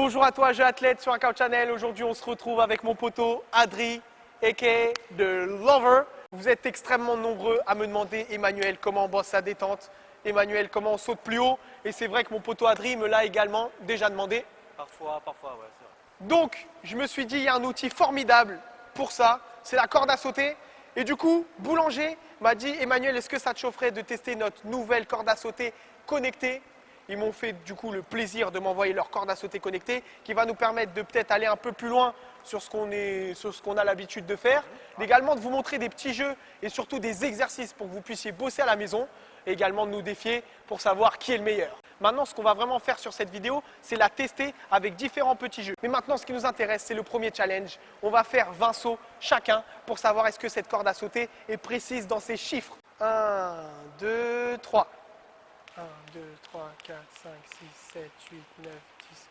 Bonjour à toi, jeu athlète sur un Couch Channel. Aujourd'hui, on se retrouve avec mon poteau Adri, a.k.a. The Lover. Vous êtes extrêmement nombreux à me demander, Emmanuel, comment on bosse sa détente, Emmanuel, comment on saute plus haut. Et c'est vrai que mon poteau Adri me l'a également déjà demandé. Parfois, ouais, c'est vrai. Donc, je me suis dit, il y a un outil formidable pour ça, c'est la corde à sauter. Et du coup, Boulanger m'a dit, Emmanuel, est-ce que ça te chaufferait de tester notre nouvelle corde à sauter connectée? Ils m'ont fait du coup le plaisir de m'envoyer leur corde à sauter connectée qui va nous permettre de peut-être aller un peu plus loin sur ce qu'on a l'habitude de faire. Également de vous montrer des petits jeux et surtout des exercices pour que vous puissiez bosser à la maison. Et également de nous défier pour savoir qui est le meilleur. Maintenant, ce qu'on va vraiment faire sur cette vidéo, c'est la tester avec différents petits jeux. Mais maintenant, ce qui nous intéresse, c'est le premier challenge. On va faire 20 sauts chacun pour savoir est-ce que cette corde à sauter est précise dans ses chiffres. 1, 2, 3. 1, 2, 3, 4, 5, 6, 7, 8, 9, 10,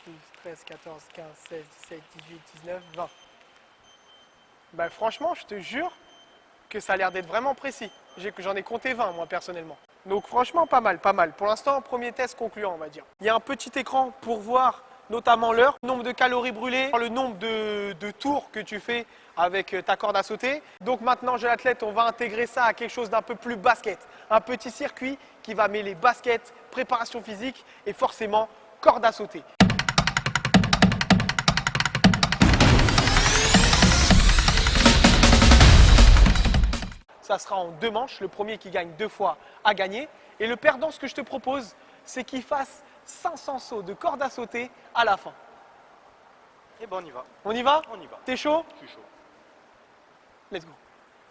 12, 13, 14, 15, 16, 17, 18, 19, 20. Ben, franchement, je te jure que ça a l'air d'être vraiment précis. J'en ai compté 20 moi personnellement. Donc franchement pas mal, pas mal. Pour l'instant, premier test concluant on va dire. Il y a un petit écran pour voir notamment l'heure, le nombre de calories brûlées, le nombre de tours que tu fais avec ta corde à sauter. Donc maintenant, jeu athlète, on va intégrer ça à quelque chose d'un peu plus basket. Un petit circuit qui va mêler basket, préparation physique et forcément corde à sauter. Ça sera en 2 manches. Le premier qui gagne 2 fois a gagné. Et le perdant, ce que je te propose, c'est qu'il fasse 500 sauts de corde à sauter à la fin. Et ben on y va. On y va? On y va. T'es chaud? Je suis chaud. Let's go.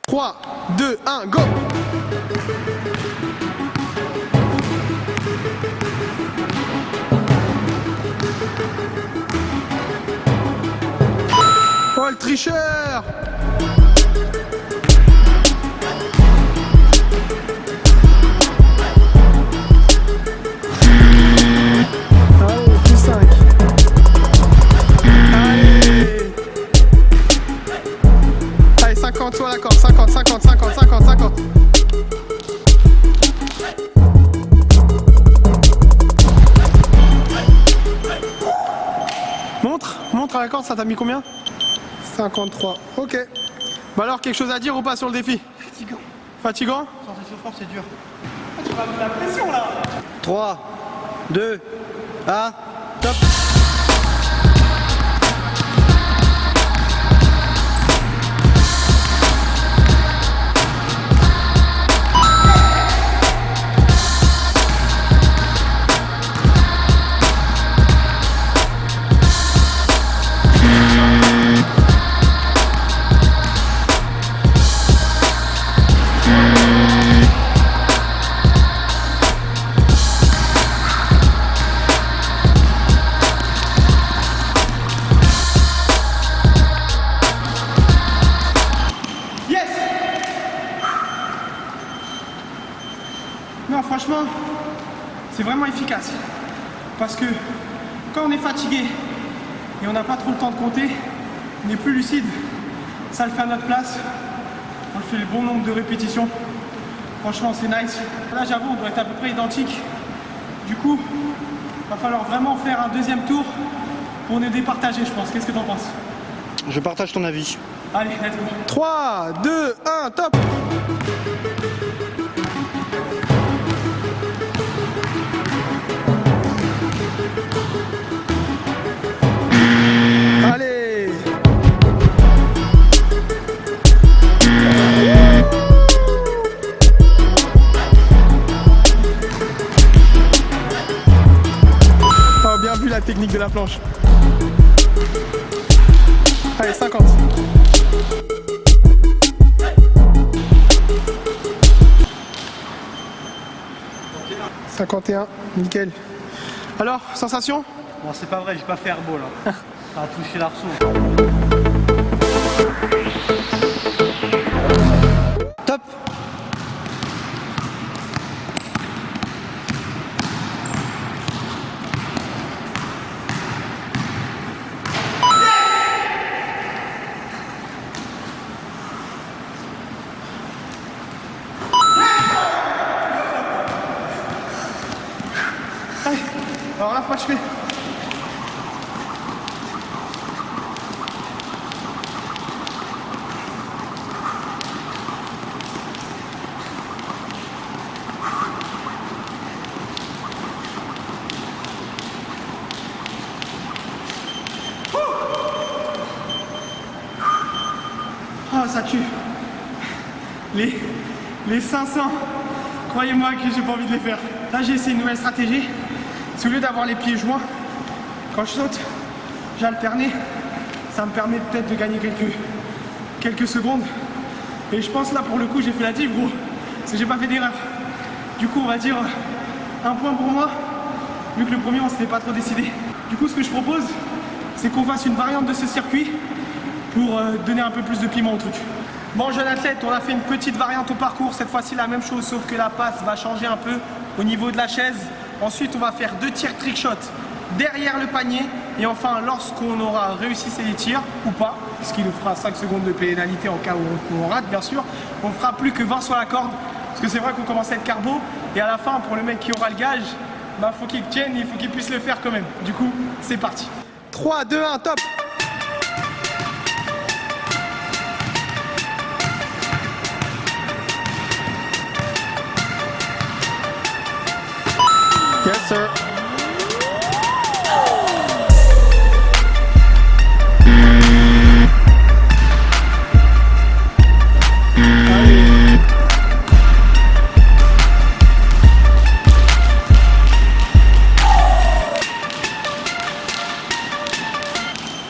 3, 2, 1, go! Oh le tricheur! Allez, 50, soit d'accord, 50, 50, 50, 50, 50. Montre à la corde, ça t'a mis combien? 53, ok. Bah alors, quelque chose à dire ou pas sur le défi? Fatigant. Fatigant? Sortir sur force, c'est dur. Tu vas mettre la pression là. 3, 2, 1, top. Non, franchement, c'est vraiment efficace. Parce que quand on est fatigué et on n'a pas trop le temps de compter, on est plus lucide. Ça le fait à notre place. On le fait le bon nombre de répétitions. Franchement, c'est nice. Là, j'avoue, on doit être à peu près identique. Du coup, il va falloir vraiment faire un deuxième tour pour nous départager, je pense. Qu'est-ce que tu en penses? Je partage ton avis. Allez, let's go. 3, 2, 1, top! Allez! Oh, bien vu la technique de la planche. Allez, 50. « 51, nickel. Alors, sensation? Bon, c'est pas vrai, j'ai pas fait airball là. Ça a touché l'arceau. Top. Allez, alors là, moi je fais ça tue. Les 500, croyez-moi que j'ai pas envie de les faire. Là, j'ai essayé une nouvelle stratégie. C'est au lieu d'avoir les pieds joints, quand je saute, j'ai alterné. Ça me permet peut-être de gagner quelques secondes. Et je pense là, pour le coup, j'ai fait la diff, gros. Parce que j'ai pas fait d'erreur. Du coup, on va dire un point pour moi, vu que le premier, on s'était pas trop décidé. Du coup, ce que je propose, c'est qu'on fasse une variante de ce circuit pour donner un peu plus de piment au truc. Bon, jeune athlète, on a fait une petite variante au parcours. Cette fois-ci, la même chose, sauf que la passe va changer un peu au niveau de la chaise. Ensuite, on va faire 2 tirs trick shot derrière le panier. Et enfin, lorsqu'on aura réussi ces tirs, ou pas, ce qui nous fera 5 secondes de pénalité en cas où on rate, bien sûr, on ne fera plus que 20 sur la corde. Parce que c'est vrai qu'on commence à être carbo. Et à la fin, pour le mec qui aura le gage, bah, faut qu'il tienne, il faut qu'il puisse le faire quand même. Du coup, c'est parti. 3, 2, 1, top! Yes, sir.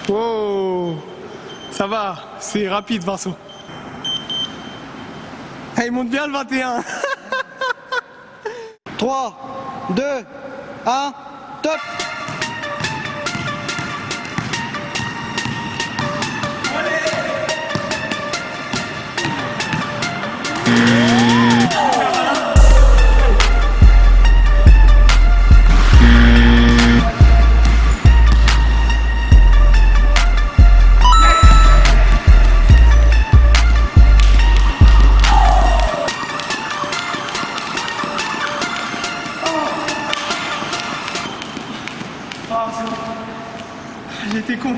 Wow, ça va, c'est rapide, Vincent. Il monte bien le 21. 3, 2, 1, top! J'ai été con.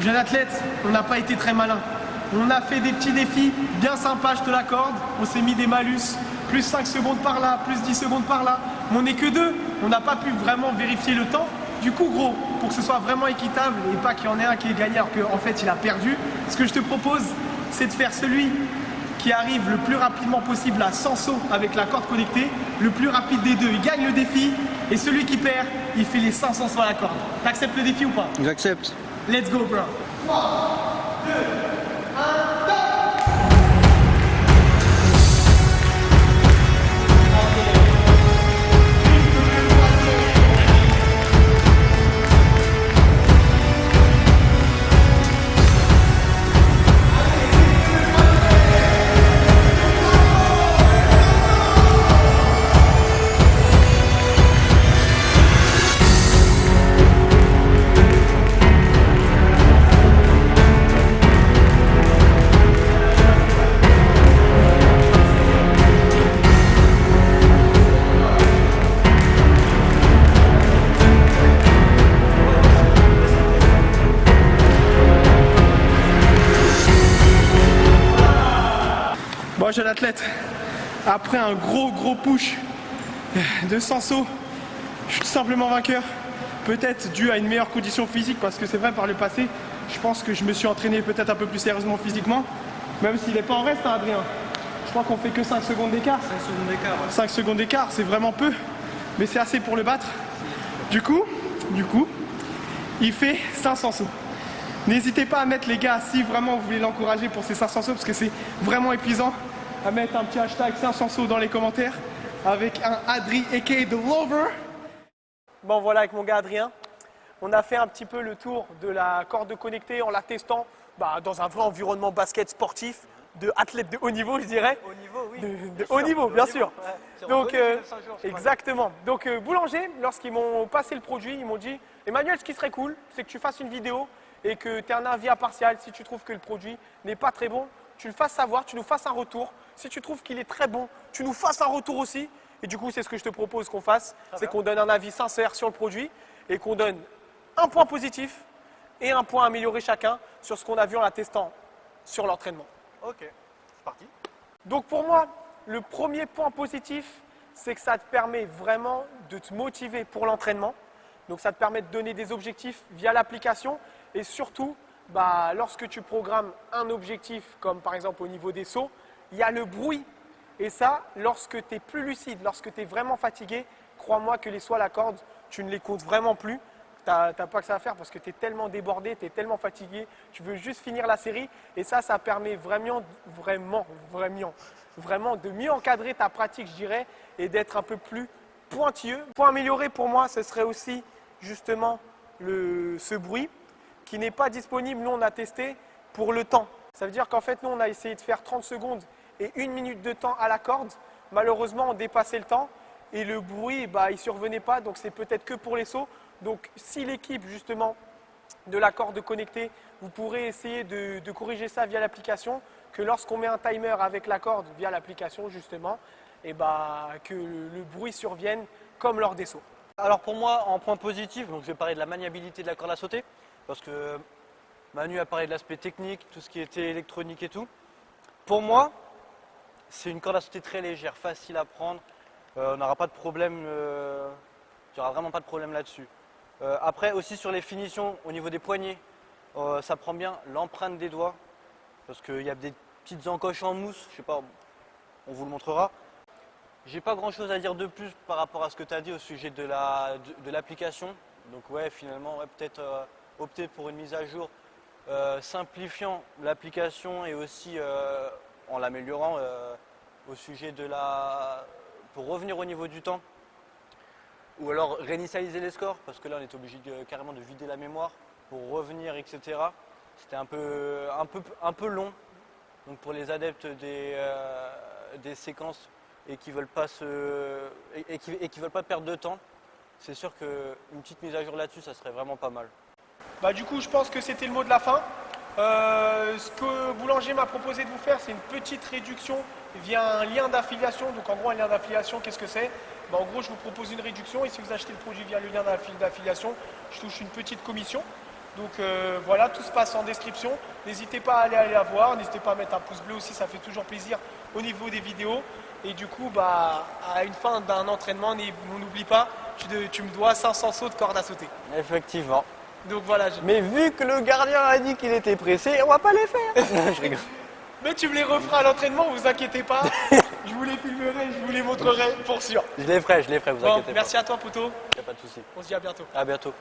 Jeune athlète, on n'a pas été très malin. On a fait des petits défis bien sympas, je te l'accorde. On s'est mis des malus, plus 5 secondes par là, plus 10 secondes par là. Mais on n'est que 2. On n'a pas pu vraiment vérifier le temps. Du coup, gros, pour que ce soit vraiment équitable et pas qu'il y en ait un qui est gagné alors qu'en fait il a perdu, ce que je te propose, c'est de faire celui qui arrive le plus rapidement possible à 100 sauts avec la corde connectée. Le plus rapide des deux, il gagne le défi. Et celui qui perd, il fait les 500 sur la corde. T'acceptes le défi ou pas? J'accepte. Let's go, bro. 3, 2, 1, top! Bon, jeune athlète, après un gros push de 100 sauts, je suis tout simplement vainqueur. Peut-être dû à une meilleure condition physique, parce que c'est vrai, par le passé, je pense que je me suis entraîné peut-être un peu plus sérieusement physiquement, même s'il n'est pas en reste, hein, Adrien. Je crois qu'on fait que 5 secondes d'écart. 5 secondes d'écart. Ouais. 5 secondes d'écart, c'est vraiment peu, mais c'est assez pour le battre. Du coup, il fait 500 sauts. N'hésitez pas à mettre, les gars, si vraiment vous voulez l'encourager pour ces 500 sauts, parce que c'est vraiment épuisant, à mettre un petit hashtag 500 sauts dans les commentaires avec un Adri aka The Lover. Bon, voilà, avec mon gars Adrien, on a fait un petit peu le tour de la corde connectée en la testant dans un vrai environnement basket sportif, de athlète de haut niveau, je dirais. Au niveau, oui. De haut niveau, bien sûr. Ouais. Donc, exactement. Donc, Boulanger, lorsqu'ils m'ont passé le produit, ils m'ont dit « Emmanuel, ce qui serait cool, c'est que tu fasses une vidéo et que tu aies un avis impartial. Si tu trouves que le produit n'est pas très bon, tu le fasses savoir, tu nous fasses un retour. Si tu trouves qu'il est très bon, tu nous fasses un retour aussi. » Et du coup, c'est ce que je te propose qu'on fasse, c'est qu'on donne un avis sincère sur le produit et qu'on donne un point positif et un point amélioré chacun sur ce qu'on a vu en la testant sur l'entraînement. Ok, c'est parti. Donc pour moi, le premier point positif, c'est que ça te permet vraiment de te motiver pour l'entraînement. Donc ça te permet de donner des objectifs via l'application et surtout bah, lorsque tu programmes un objectif, comme par exemple au niveau des sauts, il y a le bruit. Et ça, lorsque tu es plus lucide, lorsque tu es vraiment fatigué, crois-moi que les sauts à la corde, tu ne les comptes vraiment plus. Tu n'as pas que ça à faire parce que tu es tellement débordé, tu es tellement fatigué, tu veux juste finir la série. Et ça permet vraiment de mieux encadrer ta pratique, je dirais, et d'être un peu plus pointilleux. Pour améliorer, pour moi, ce serait aussi justement ce bruit qui n'est pas disponible. Nous, on a testé pour le temps. Ça veut dire qu'en fait, nous, on a essayé de faire 30 secondes et 1 minute de temps à la corde. Malheureusement, on dépassait le temps et le bruit, bah, il ne survenait pas. Donc, c'est peut-être que pour les sauts. Donc, si l'équipe, justement, de la corde connectée, vous pourrez essayer de corriger ça via l'application, que lorsqu'on met un timer avec la corde via l'application, justement, et bah, que le bruit survienne comme lors des sauts. Alors pour moi, en point positif, donc je vais parler de la maniabilité de la corde à sauter, parce que Manu a parlé de l'aspect technique, tout ce qui était électronique et tout. Pour moi, c'est une corde à sauter très légère, facile à prendre, on n'aura pas de problème, il n'y aura vraiment pas de problème là-dessus. Après aussi sur les finitions, au niveau des poignets, ça prend bien l'empreinte des doigts, parce qu'il y a des petites encoches en mousse, je sais pas, on vous le montrera. J'ai pas grand chose à dire de plus par rapport à ce que tu as dit au sujet de l'application. Donc ouais, finalement, ouais, peut-être opter pour une mise à jour simplifiant l'application et aussi en l'améliorant au sujet pour revenir au niveau du temps. Ou alors réinitialiser les scores, parce que là on est obligé carrément de vider la mémoire pour revenir, etc. C'était un peu long. Donc pour les adeptes des séquences et qui veulent pas veulent pas perdre de temps, c'est sûr qu'une petite mise à jour là-dessus, ça serait vraiment pas mal. Bah, du coup, je pense que c'était le mot de la fin. Ce que Boulanger m'a proposé de vous faire, c'est une petite réduction via un lien d'affiliation. Donc en gros, un lien d'affiliation, qu'est-ce que c'est? Bah, en gros, je vous propose une réduction et si vous achetez le produit via le lien d'affiliation, je touche une petite commission. Donc voilà, tout se passe en description. N'hésitez pas à aller la voir, n'hésitez pas à mettre un pouce bleu aussi, ça fait toujours plaisir au niveau des vidéos. Et du coup, bah, à une fin d'un entraînement, n'oublie pas, tu me dois 500 sauts de corde à sauter. Effectivement. Donc voilà. Mais vu que le gardien a dit qu'il était pressé, on va pas les faire. Je rigole. Mais tu me les referas à l'entraînement, vous inquiétez pas. Je vous les filmerai, je vous les montrerai pour sûr. Je les ferai, vous Bon, inquiétez pas. merci à toi, Poto. Y a pas de souci. On se dit à bientôt. À bientôt.